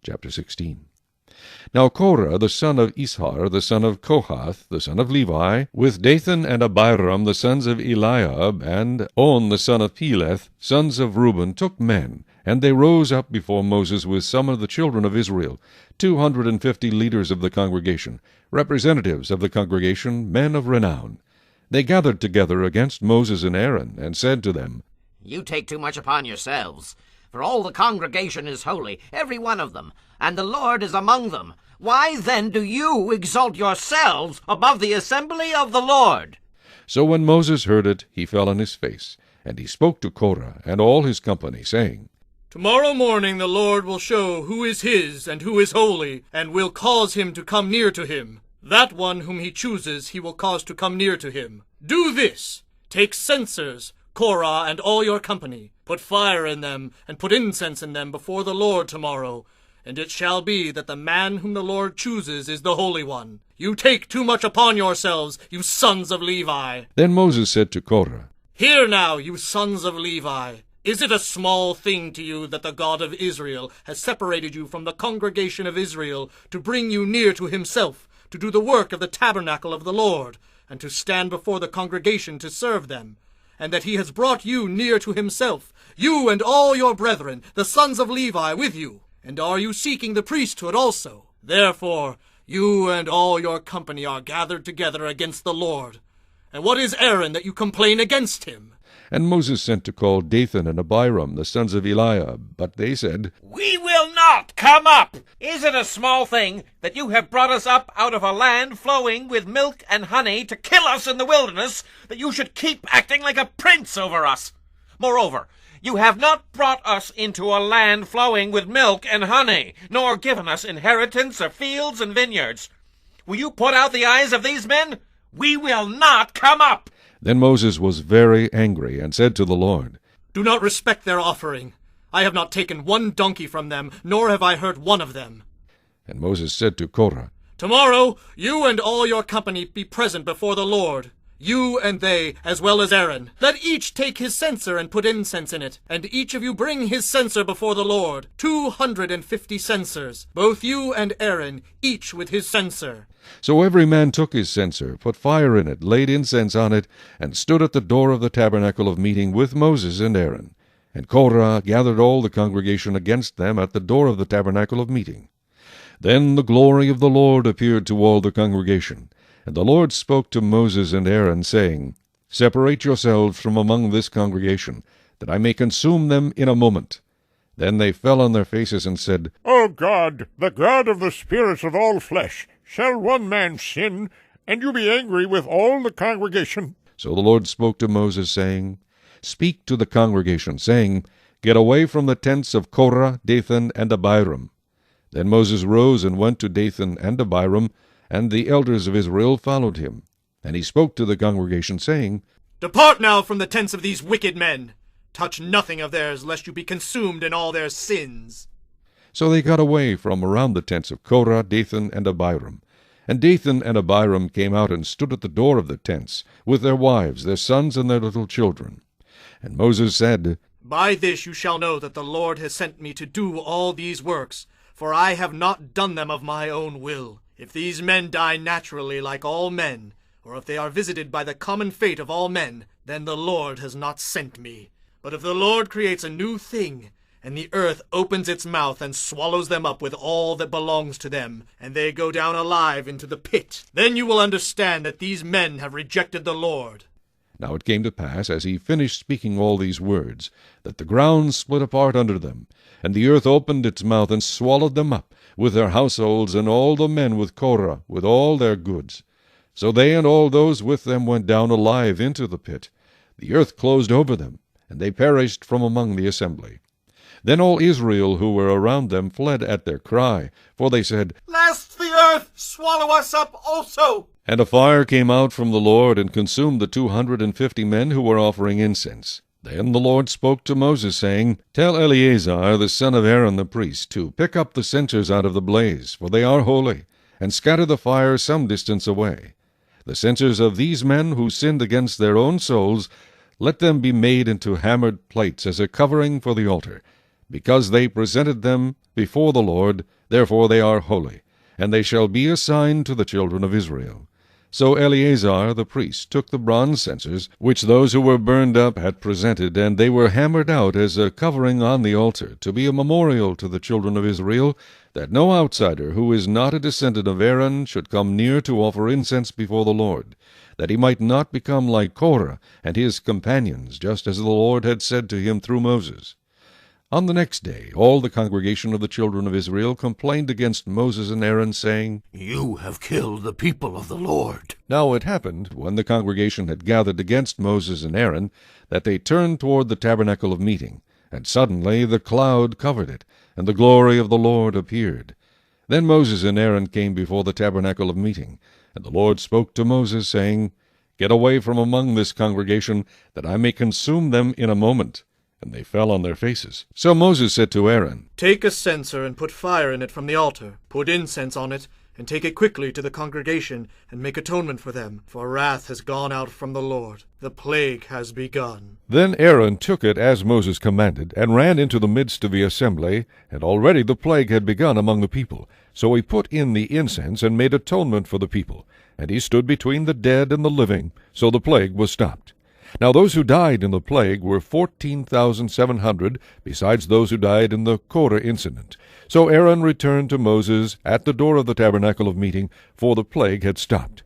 Chapter 16. Now Korah the son of Ishar, the son of Kohath, the son of Levi, with Dathan and Abiram, the sons of Eliab, and On the son of Peleth, sons of Reuben, took men, and they rose up before Moses with some of the children of Israel, 250 leaders of the congregation, representatives of the congregation, men of renown. They gathered together against Moses and Aaron, and said to them, You take too much upon yourselves, for all the congregation is holy, every one of them, and the Lord is among them. Why then do you exalt yourselves above the assembly of the Lord? So when Moses heard it, he fell on his face, and he spoke to Korah and all his company, saying, Tomorrow morning the Lord will show who is his and who is holy, and will cause him to come near to him. That one whom he chooses he will cause to come near to him. Do this: take censers, Korah and all your company, put fire in them, and put incense in them before the Lord tomorrow. And it shall be that the man whom the Lord chooses is the Holy One. You take too much upon yourselves, you sons of Levi. Then Moses said to Korah, Hear now, you sons of Levi. Is it a small thing to you that the God of Israel has separated you from the congregation of Israel to bring you near to himself, to do the work of the tabernacle of the Lord, and to stand before the congregation to serve them? And that he has brought you near to himself, you and all your brethren, the sons of Levi, with you? And are you seeking the priesthood also? Therefore, you and all your company are gathered together against the Lord. And what is Aaron that you complain against him? And Moses sent to call Dathan and Abiram, the sons of Eliab. But they said, We will not come up. Is it a small thing that you have brought us up out of a land flowing with milk and honey to kill us in the wilderness, that you should keep acting like a prince over us? Moreover, you have not brought us into a land flowing with milk and honey, nor given us inheritance of fields and vineyards. Will you put out the eyes of these men? We will not come up. Then Moses was very angry, and said to the Lord, Do not respect their offering. I have not taken one donkey from them, nor have I hurt one of them. And Moses said to Korah, Tomorrow you and all your company be present before the Lord, you and they, as well as Aaron. Let each take his censer and put incense in it, and each of you bring his censer before the Lord, 250 censers, both you and Aaron, each with his censer. So every man took his censer, put fire in it, laid incense on it, and stood at the door of the tabernacle of meeting with Moses and Aaron. And Korah gathered all the congregation against them at the door of the tabernacle of meeting. Then the glory of the Lord appeared to all the congregation. And the Lord spoke to Moses and Aaron, saying, Separate yourselves from among this congregation, that I may consume them in a moment. Then they fell on their faces and said, O God, the God of the spirits of all flesh, shall one man sin, and you be angry with all the congregation? So the Lord spoke to Moses, saying, Speak to the congregation, saying, Get away from the tents of Korah, Dathan, and Abiram. Then Moses rose and went to Dathan and Abiram, and the elders of Israel followed him. And he spoke to the congregation, saying, Depart now from the tents of these wicked men. Touch nothing of theirs, lest you be consumed in all their sins. So they got away from around the tents of Korah, Dathan, and Abiram. And Dathan and Abiram came out and stood at the door of the tents, with their wives, their sons, and their little children. And Moses said, By this you shall know that the Lord has sent me to do all these works, for I have not done them of my own will. If these men die naturally like all men, or if they are visited by the common fate of all men, then the Lord has not sent me. But if the Lord creates a new thing, and the earth opens its mouth and swallows them up with all that belongs to them, and they go down alive into the pit, then you will understand that these men have rejected the Lord. Now it came to pass, as he finished speaking all these words, that the ground split apart under them, and the earth opened its mouth and swallowed them up, with their households, and all the men with Korah, with all their goods. So they and all those with them went down alive into the pit. The earth closed over them, and they perished from among the assembly. Then all Israel who were around them fled at their cry, for they said, Lest the earth swallow us up also. And a fire came out from the Lord, and consumed the 250 men who were offering incense. Then the Lord spoke to Moses, saying, Tell Eleazar the son of Aaron the priest to pick up the censers out of the blaze, for they are holy, and scatter the fire some distance away. The censers of these men who sinned against their own souls, let them be made into hammered plates as a covering for the altar. because they presented them before the Lord, therefore they are holy, and they shall be a sign to the children of Israel. So Eleazar the priest took the bronze censers, which those who were burned up had presented, and they were hammered out as a covering on the altar, to be a memorial to the children of Israel, that no outsider who is not a descendant of Aaron should come near to offer incense before the Lord, that he might not become like Korah and his companions, just as the Lord had said to him through Moses. On the next day all the congregation of the children of Israel complained against Moses and Aaron, saying, You have killed the people of the Lord. Now it happened, when the congregation had gathered against Moses and Aaron, that they turned toward the tabernacle of meeting, and suddenly the cloud covered it, and the glory of the Lord appeared. Then Moses and Aaron came before the tabernacle of meeting, and the Lord spoke to Moses, saying, Get away from among this congregation, that I may consume them in a moment. And they fell on their faces. So Moses said to Aaron, Take a censer and put fire in it from the altar. Put incense on it, and take it quickly to the congregation, and make atonement for them, for wrath has gone out from the Lord. The plague has begun. Then Aaron took it as Moses commanded, and ran into the midst of the assembly, and already the plague had begun among the people. So he put in the incense, and made atonement for the people. And he stood between the dead and the living, so the plague was stopped. Now those who died in the plague were 14,700, besides those who died in the Korah incident. So Aaron returned to Moses at the door of the tabernacle of meeting, for the plague had stopped.